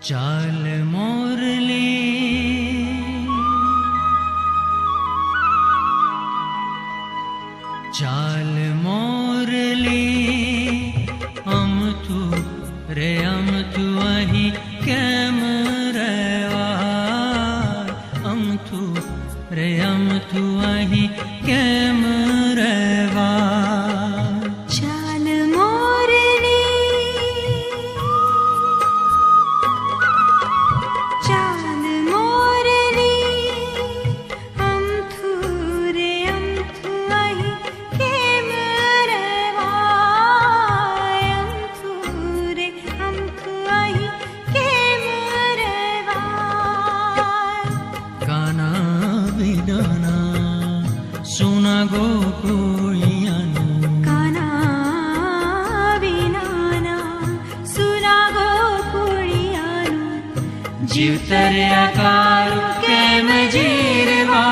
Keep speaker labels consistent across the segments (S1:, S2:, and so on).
S1: चाल मोरली चाल मोरली अमथु रे अमथु अही केम रेवा अमथु रे अमथु अही केम रेवा सुना गो कोळियानु
S2: काना विनाना सुना गो कोळियानु
S1: जीवतर्यकारू केम जीरवा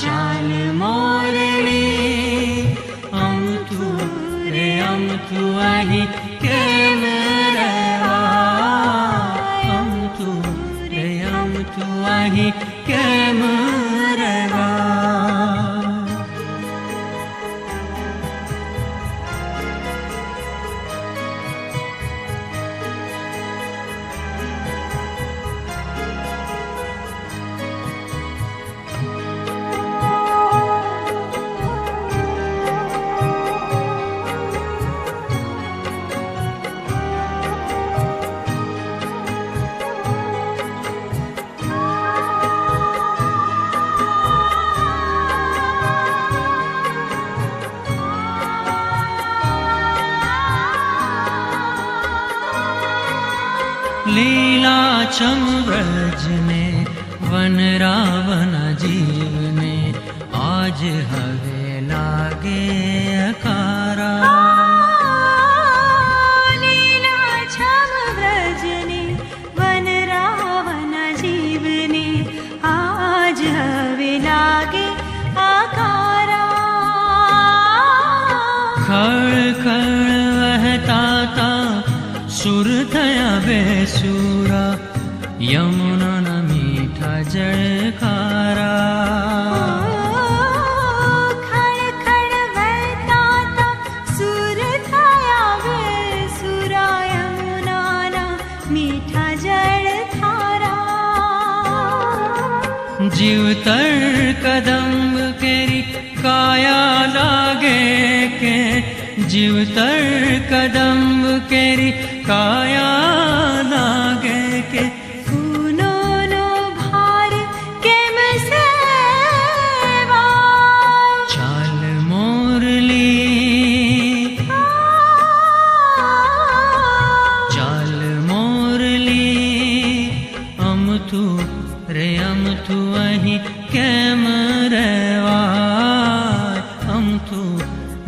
S1: चाल मोरली अमथु रे अमथु अही केम रेवा अमथु रे अमथु अही केम रेवा लीला छम व्रजने वन रावण जीवने आज हवे लागे अकारा
S2: लीला छम व्रजने वन रावण जीवने आज हवे लागे आकारा
S1: खड़ खड़ वहता ता सुर थया बेसुरा यमुना न मीठा जल खारा
S2: खड़ खड़ वहता ता सुर थया बेसुरा यमुना न मीठा जल थारा
S1: जीवतर कदम्ब केरी काया लागे के जीवतर कदम्ब केरी काया लागे के
S2: फूनो नो भार केम सेवा
S1: चाल मोरली चाल मोरली अमथु रे अमथु अही केम रेवा अमथु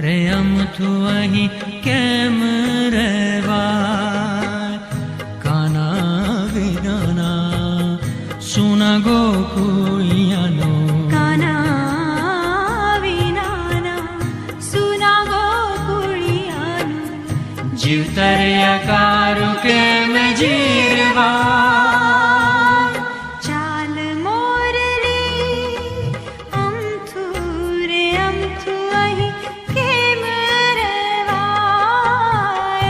S1: रे अमथु अही केम रेवा काना विनाना सुना गो कोळियानु
S2: काना विनाना सुना गो कोळियानु
S1: जीवतर्यकारू केम जीरवा
S2: चाल मोरली अमथु रे अमथु अही केम रेवा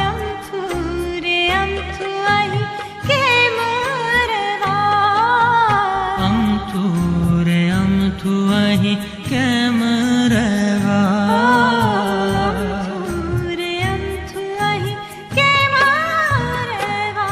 S2: अमथु रे अमथु अही केम रेवा
S1: अमथु रे अमथु अही केम रेवा
S2: रे अमथु अही केम रेवा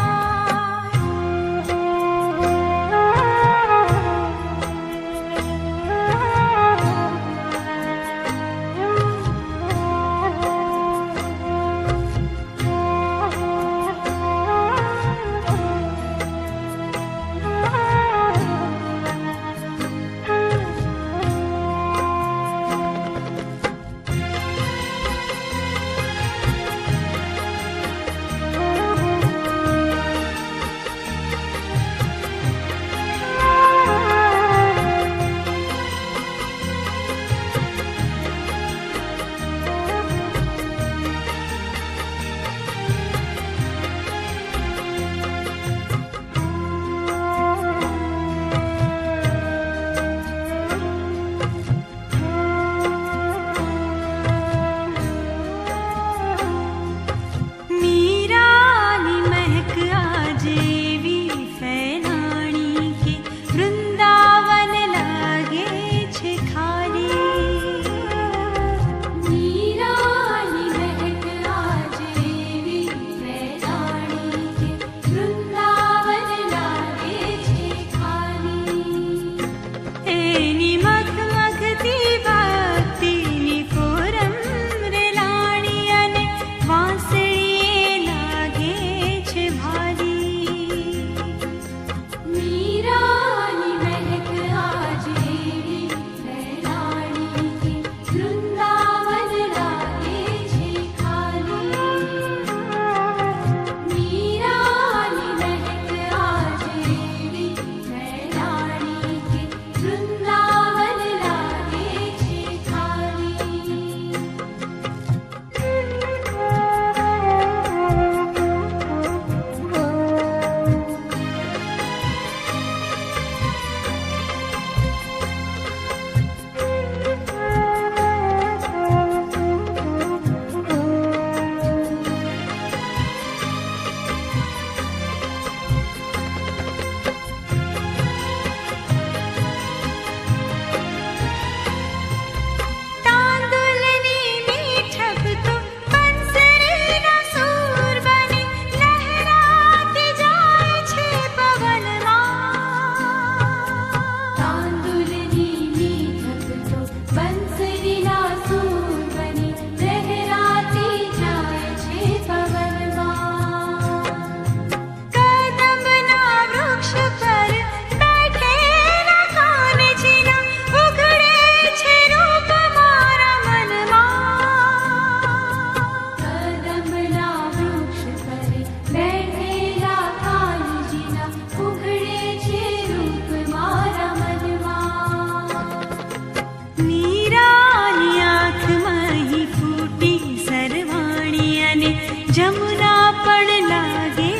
S2: જમુના પણ લાગે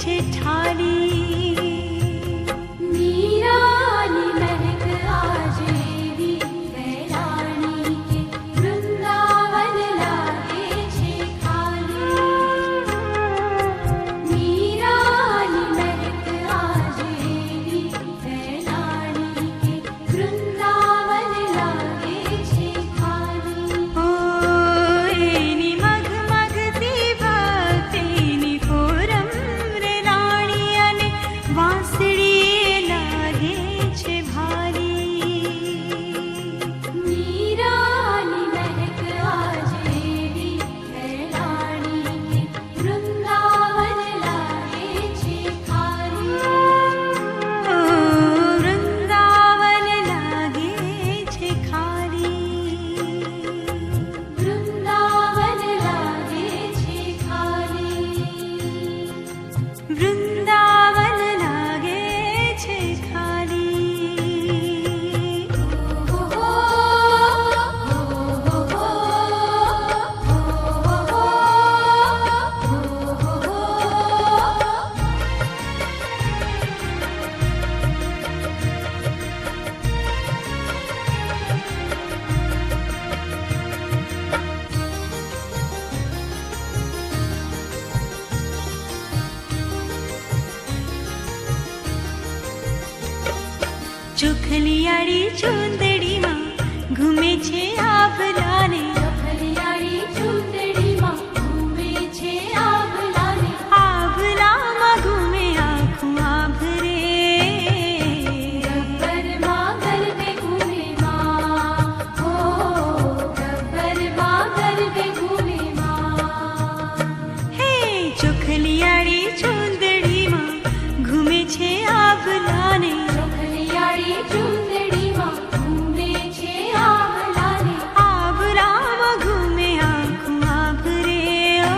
S2: છે ઠારી. મીરાની મહેક આજે એવી વૈરાણી કે વૃંદાવન લાગે છે ખાલી. મીરાની મહેક આજે એવી વૈરાણી કે વૃંદાવન લાગે છે ખાલી. ઓ એની મગમગતી ભક્તિની ફોરમ રે રાણી અને વાંસળી લાગે છે ભારી. મીરાની મહેક આજે એવી વૈરાણી કે વૃંદાવન લાગે છે ખાલી. ઓ વૃંદાવન લાગે છે ખાલી. વૃંદાવન લાગે છે ખાલી. વૃંદાવન લાગે છે ખાલી. ઓ હો ચોખલિયાળી ચૂંદડીમાં ઘૂમે છે આભલાને. ચોખલિયાળી ચૂંદડીમાં ઘૂમે છે આભલાને. આભલામાં ઘૂમે આખું આભરે. ગબ્બરમાં ગરબે ઘૂમે માં. હો ગબ્બરમાં ગરબે ઘૂમે માં. હે ચોખલિયાળી ચૂંદડીમાં ઘૂમે છે આભલાને. ચોખલિયાળી ચૂંદડીમાં ઘૂમે છે આભલાને. આભલામાં ઘૂમે આખું આભરે. ઓ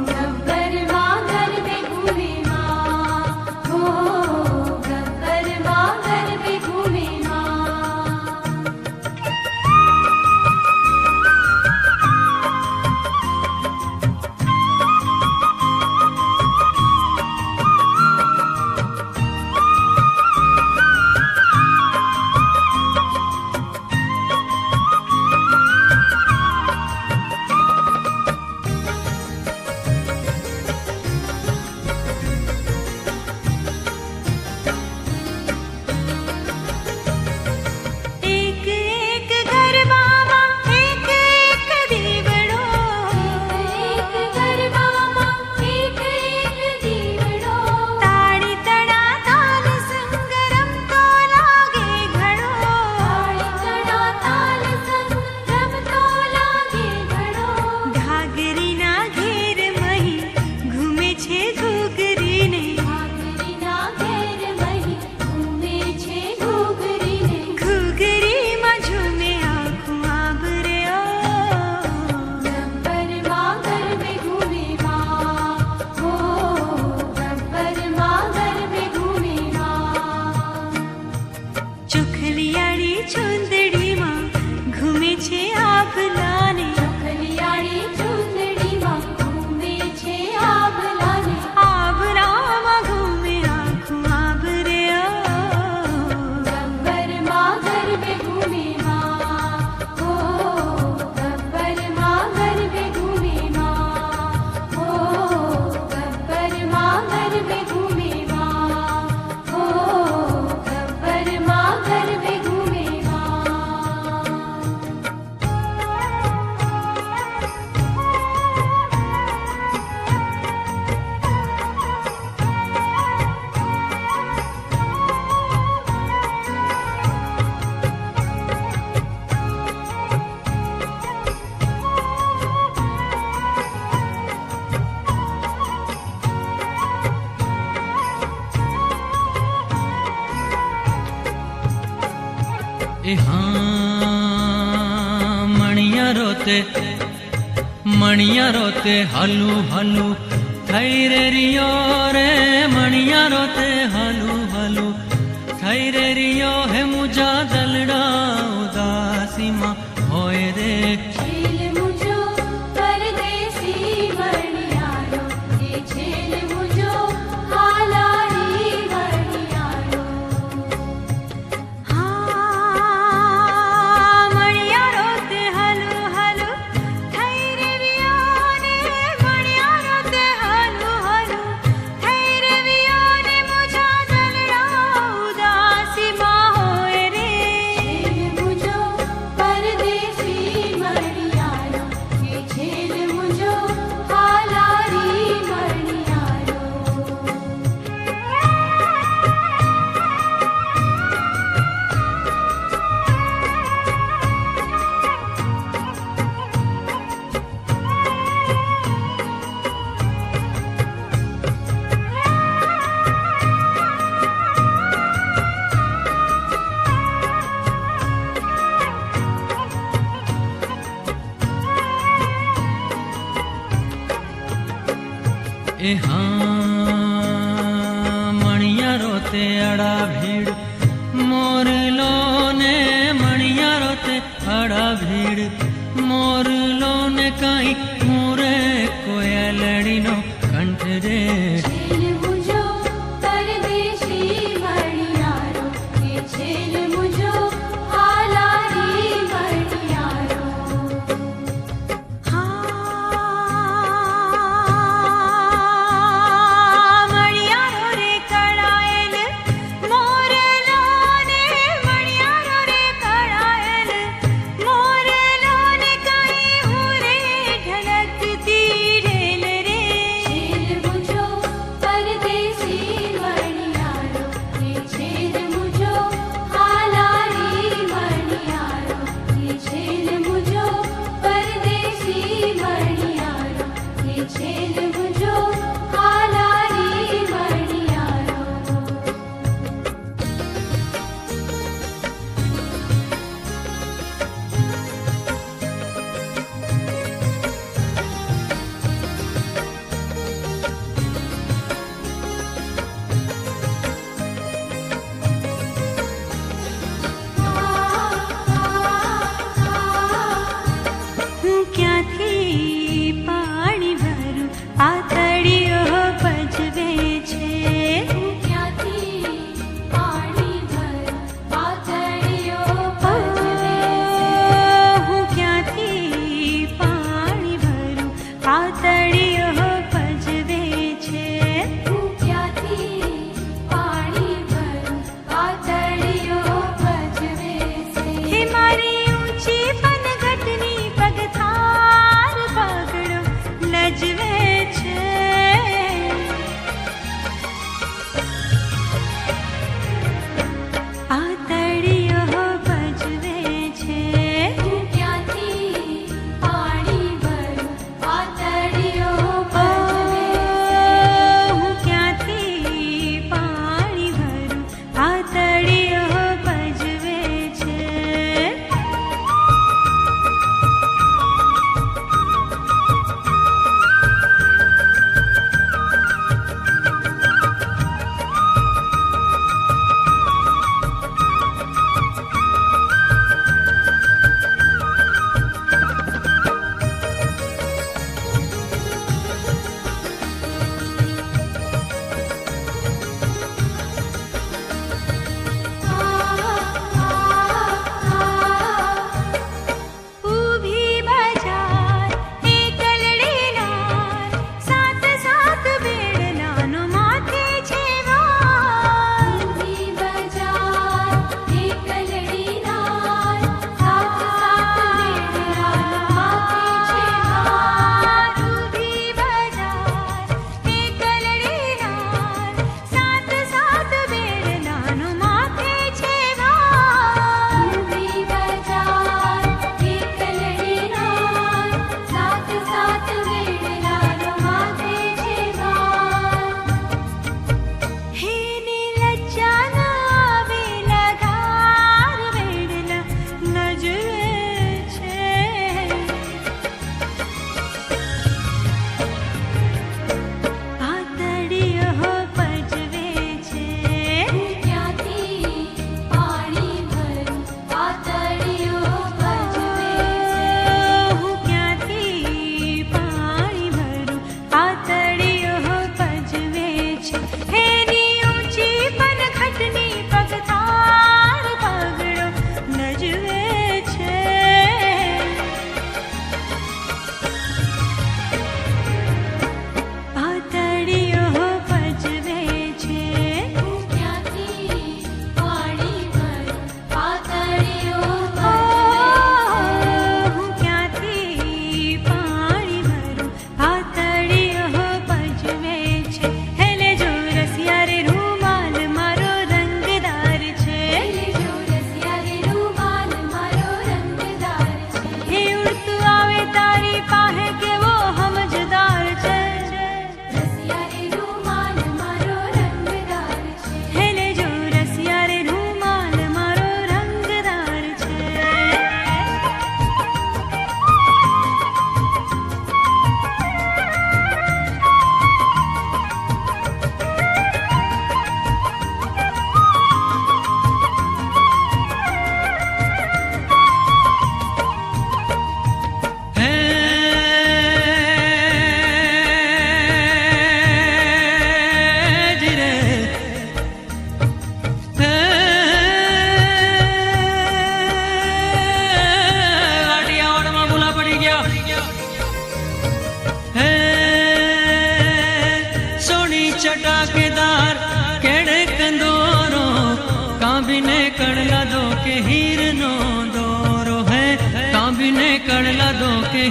S2: ગબ્બરમાં ગરબે ઘૂમે માં. હો ગબ્બરમાં ગરબે ઘૂમે માં. એક એક ગરબામાં એક એક દીવડો. એક ગરબામાં એક એક દીવડો. તાળી તડા તાલ સંગ રમતો લાગે ઘડો. તાળી તડા તાલ સંગ રમતો લાગે ઘડો. ઘાઘરીના ઘેર મહી ઘૂમે છે ઘૂઘરીને. ઘાઘરીના ઘેર મહી ઘૂમે છે ઘૂઘરીને. ઘૂઘરીમાં ઝૂમે આખું આભરે. ઓ ગબ્બરમાં ગરબે ઘૂમે માં. હો ગબ્બરમાં ગરબે ઘૂમે માં. ચોખલિયાળી ચૂંદડીમાં ઘૂમે છે આભલાને. ચોખલિયાળી ચૂંદડીમાં ઘૂમે છે આભલાને. આભલામાં ઘૂમે આખું આભરે. ઓ ગબ્બરમાં ગરબે ઘૂમે માં. હો ગબ્બરમાં ગરબે ઘૂમે માં. હો ગબ્બરમાં ગરબે ઘૂમે માં. હો ગબ્બરમાં ગરબે ઘૂમે
S1: એ હા મણિયા રોતે હાલું હાલું થઈ રે રિયો રે. મણિયા રોતે હાલું હાલું થઈ રે રિયો હે મુજા દલડા ઉદાસીમાં હોય રે.
S2: મુજો પરદેસી મણિયા
S1: એ હા મણિયારો તે અડા ભીડ મોરલો ને મણિયારો તે અડા ભીડ મોરલો ને કઈ મોરે કોયલડીનો કંઠ રે
S2: છેલ મુજો પરદેશી મણિયારો કે છેલ મુજો હાલારી મણિયારો
S3: મણિયારો રે કળાયેલ મોરલો ને મણિયારો રે કળાયેલ મોરલો ને કઈ હુરે ઢળકતી રેલ રે
S2: છેલ મુજો પરદેશી મણિયારો કે છેલ મુજો હાલારી મણિયારો કે છેલ મુજો પરદેશી મણિયારો કે છેલ મુજો હાલારી મણિયારો
S3: હું ક્યાંથી પાણી ભરું આ તળિયો પજવે છે
S2: ક્યાંથી પાણી ભર પાતળીઓ પજવે
S3: હું ક્યાંથી પાણી ભરું આ તળિયો પજવે છે
S2: હું ક્યાંથી પાણી ભર પાતળીઓ પજવે
S3: હે
S2: છે
S3: મારી ઊંચી પનઘટની પગથાર પગડો લજવે છે આ તળિયો ભજવે છે
S2: હું ક્યાંથી પાણી ભર પાતળીઓ પજવે
S3: હું ક્યાંથી પાણી ભરું આ તળિયો ભજવે છે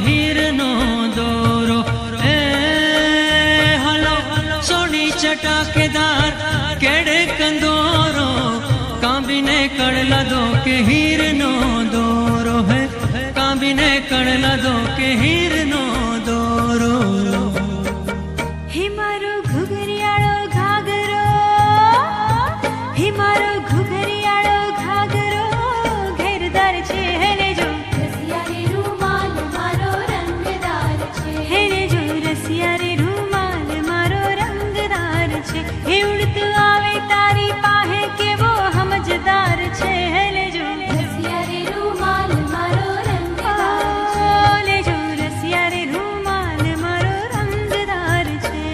S1: हीर नो दोरो ए हलो सोनी चटाकेदार केड़े कंदोरो कांबिने कड़ला दो के हीर नो दोरो है कांबिने कड़ला दो के हीर नो दोरो
S3: हे मारो घुघरियाळो घाघरो हे मारो घुघरियाळो घाघरो घेरदार छे हेने जो
S2: रसिया रे रूमाल मारो रंगदार छे
S3: हेने जो रसिया रे रूमाल मारो रंगदार छे हे उड़તું આવે તારી પાહે કેવો સમજદાર છે હેલે જો
S2: रसिया रे रूमाल मारो रंगदार छे
S3: ले जो रसिया रे रूमाल मारो रंगदार छे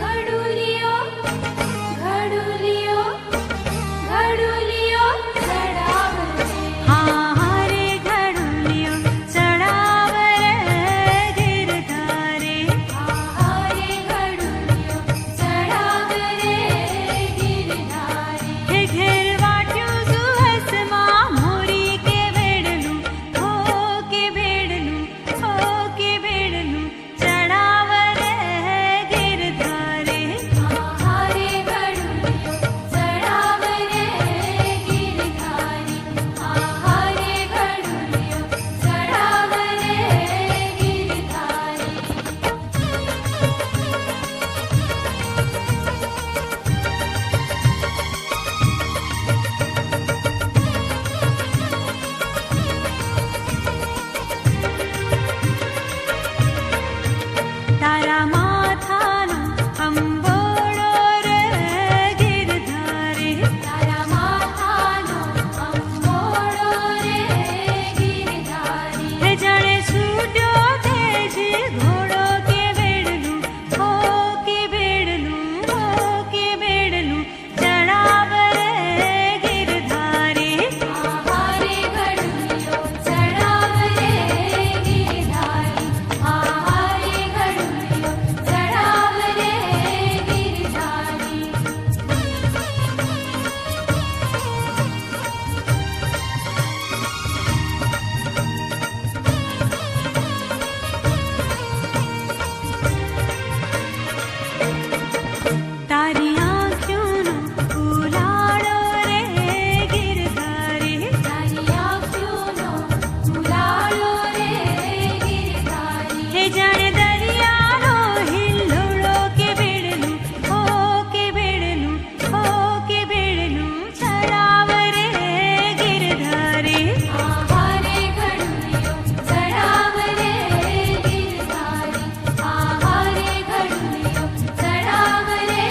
S2: घडुलियो घडुलियो घडुलियो चढ़ावरे
S3: हाँ रे घडुलियो चढ़ावरे गिरधारे
S2: हारे घडुलियो चढ़ावरे गिरधारी
S3: हे घेर वाट्यो सुहस मां मोरी के बेडलू हो के बेडलू हो के बेडलू चढ़ावरे गिरधारे
S2: हारे घडुलियो चढ़ावरे गिरधारी हारे घडुलियो चढ़ावरे गिरधारी
S3: तारा माथानो अंबोळो रे गिरधारे
S2: तारा माथानो अंबोळो रे गिरधारी
S3: हे जाने छूट्यो तेजी घोड़ो के बेडलू हो के बेडलू हो के बेडलू चढ़ावरे गिरधारे
S2: हारे घडुलियो चढ़ावरे गिरधारी हारे घडुलियो चढ़ावरे गिरधारी
S3: तारी आँखोंनो उलाळो रे गिरधारे
S2: तारी आँखोंनो उलाळो रे गिरधारी
S3: हे जाने दरियानो हिल्लोळो के बेडलू हो के बेडलू हो के बेडलू चढ़ावरे गिरधारे
S2: हारे घडुलियो चढ़ावरे गिरधारी हारे घडुलियो चढ़ावरे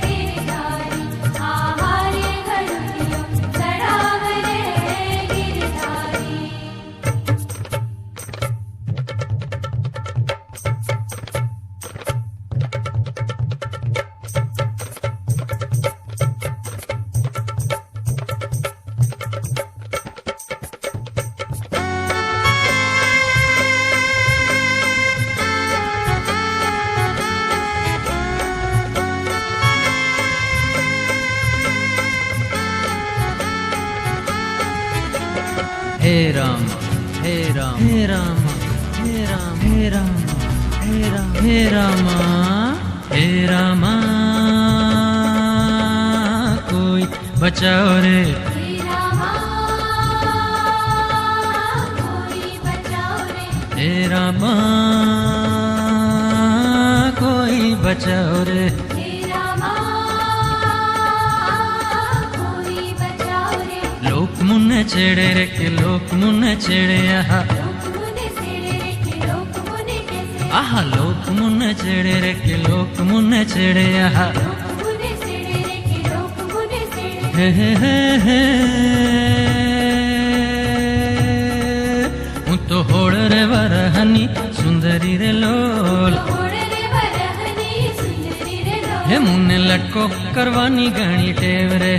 S2: गिरधारी हारे घडुलियो चढ़ावरे गिरधारी
S1: हे राम हे राम हे राम हे राम हे राम हे राम हे राम हे राम कोई बचाओ रे
S2: हे रामा कोई बचाओ रे
S1: हे राम कोई बचाओ रे
S2: हे रामा कोई बचाओ रे
S1: लोक मुन्ने छेड़े रे के लोक मुन्ने छेड़े आहा
S2: लोक मुने सेड़े रे के लोक मुने कैसे
S1: आहा लोक मुन्ने छेड़े रे के लोक मुन्ने छेड़े आहा
S2: लोक मुने सेड़े रे के लोक मुने सेड़े
S1: हे હું તો હોળ રે વરહની સુંદરી રે લોલ
S2: હોડે રે વરહની સુંદરી રે લો
S1: હે મુને લટકો કરવાની ઘણી ટેવ રે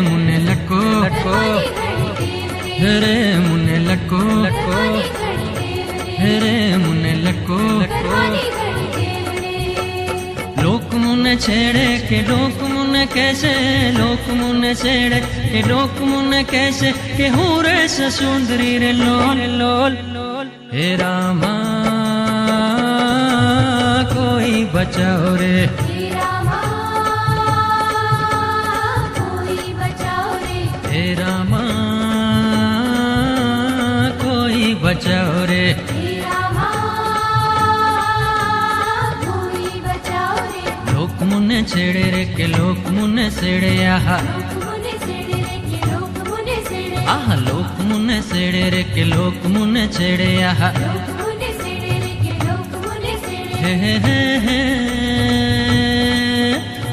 S1: મુને લટકો લટકો
S2: ઘણી દેવ રે
S1: रे मुने लको
S2: करवानी घड़ी देव रे
S1: रे मुने लको
S2: करवानी घड़ी देव रे
S1: लोक मुने छेड़े के लोक मुने कैसे लोक मुने छेड़े के लोक मुने कैसे के हूँ रे सुंदरी रे लोल लोल लोल हे रामा कोई बचाओ रे
S2: हे रामा कोई बचाओ रे
S1: हे रामा कोई बचाओ रे
S2: हे रामा कोई बचाओ रे
S1: लोक मुने छेड़े रे के लोक मुने छेड़े आहा
S2: लोक मुने सेड़े रे के लोक मुने सेड़े
S1: आहा लोक मुने छेड़े रे के लोक मुने छेड़े आहा
S2: लोक मुने सेड़े रे के लोक मुने सेड़े
S1: हे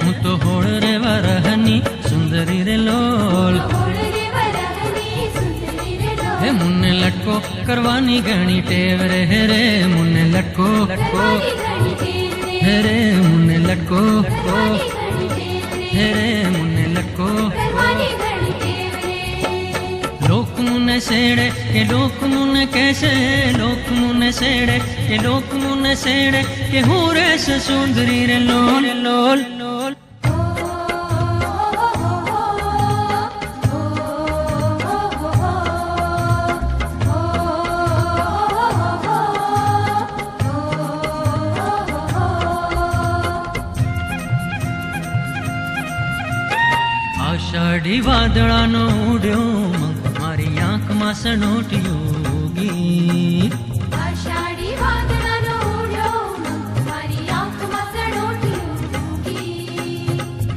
S1: હું તો હોળ રે વરહની સુંદરી રે લોલ
S2: होड़ रे वरहनी सुंदरी रे
S1: હે
S2: लोल
S1: મુને લટકો કરવાની ઘણી ટેવ રે હે રે મુને લટકો
S2: करवानी घड़ी देव रे
S1: હે રે મુને લટકો
S2: करवानी घड़ी देव रे
S1: હે રે મુને લટકો
S2: करवानी घड़ी देव रे
S1: लोक मुने सेड़े के लोक मुने कैसे लोक मुने सेड़े के लोक मुने सेड़े के हूँ रे सुंदरी रे लोल लोल लोल આષાઢી વાદળાનો ઉડ્યો મારી આંખમાં સનોટિયોગી
S2: आषाढ़ी वादळानो उड्यो मारी आंखમાં સળોટ્યું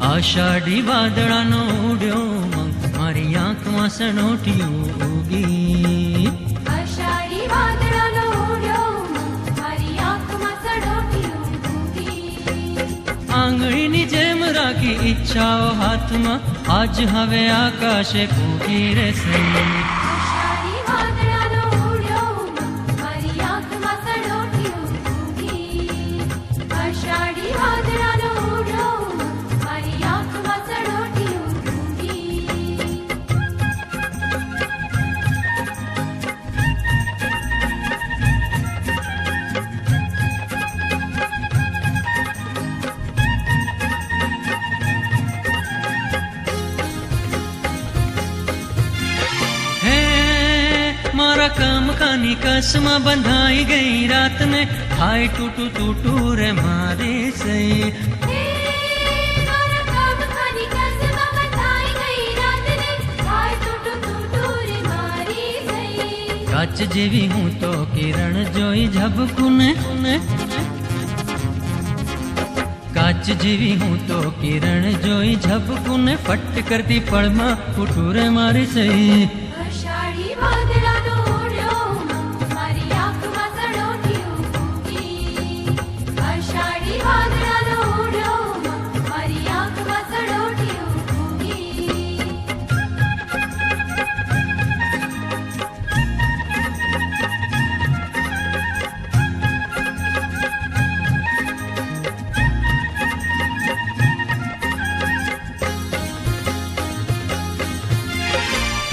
S1: આષાઢી વાદળાનો ઉડ્યો મારી આંખમાં સનોટિયોગી
S2: આષાઢી વાદળાનો ઉડ્યો મારી આંખમાં સળોટ્યું
S1: આંગળીની જેમ રાખી ઈચ્છાઓ હાથમાં આજ હવે આકાશે કૂકી રે સઈ
S2: આષાઢી વાદળાનો ઉડ્યો મારી આંખમાં સળોટ્યું આષાઢી વાદળાનો ઉડ્યો મારી આંખમાં સળોટ્યું
S1: હે મારા કામ કાની કસમાં બંધાઈ ગઈ રાત ને હાય ટૂટું ટૂટું રે મારી સઈ
S2: મારા કામ ખાની કસમાં બંધાઈ ગઈ રાતને હાય તૂટું તૂટું રે મારી સઈ
S1: કાચ જેવી હું તો કિરણ જોઈ ઝબકુને કાચ જેવી હું તો કિરણ જોઈ ઝબકુને ફટ કરતી પળમાં ફૂટું રે મારી સઈ
S2: આષાઢી વાદળાનો ઉડ્યો મારી આંખમાં સળોટ્યું આષાઢી વાદળાનો ઉડ્યો મારી આંખમાં સળોટ્યું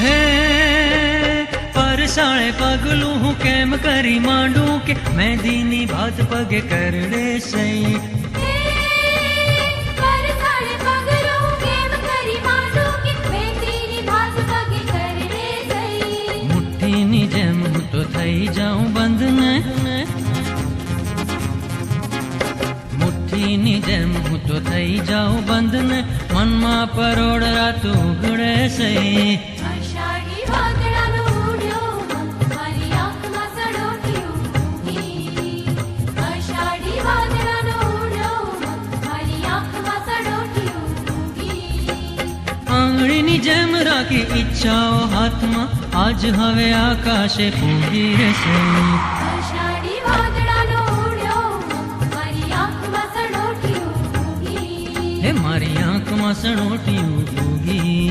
S1: હે પરસાળે પગલું હું કેમ કરી માંડું કે મહેંદીની ભાત પગે કરડે સઈ
S2: પરસાળે પગલું કેમ કરી માંડું કે મહેંદીની ભાત પગે કરડે સઈ
S1: મુઠ્ઠીની જેમ હું તો થઈ જાઉં બંધ ને મુઠ્ઠીની જેમ હું તો થઈ જાઉં બંધ ને મનમાં પરોડ રાત ઉગડે સઈ
S2: આષાઢી વાદળાનો ઉડ્યો મારી આંખમાં સળોટ્યું આષાઢી વાદળાનો ઉડ્યો મારી આંખમાં સળોટ્યું
S1: આંગળીની જેમ રાખી ઈચ્છાઓ હાથમાં આજ હવે આકાશે પૂગી રહેશે
S2: આષાઢી વાદળાનો ઉડ્યો મારી આંખમાં સળોટ્યું
S1: હે મારી આંખમાં સણોટી ઉગી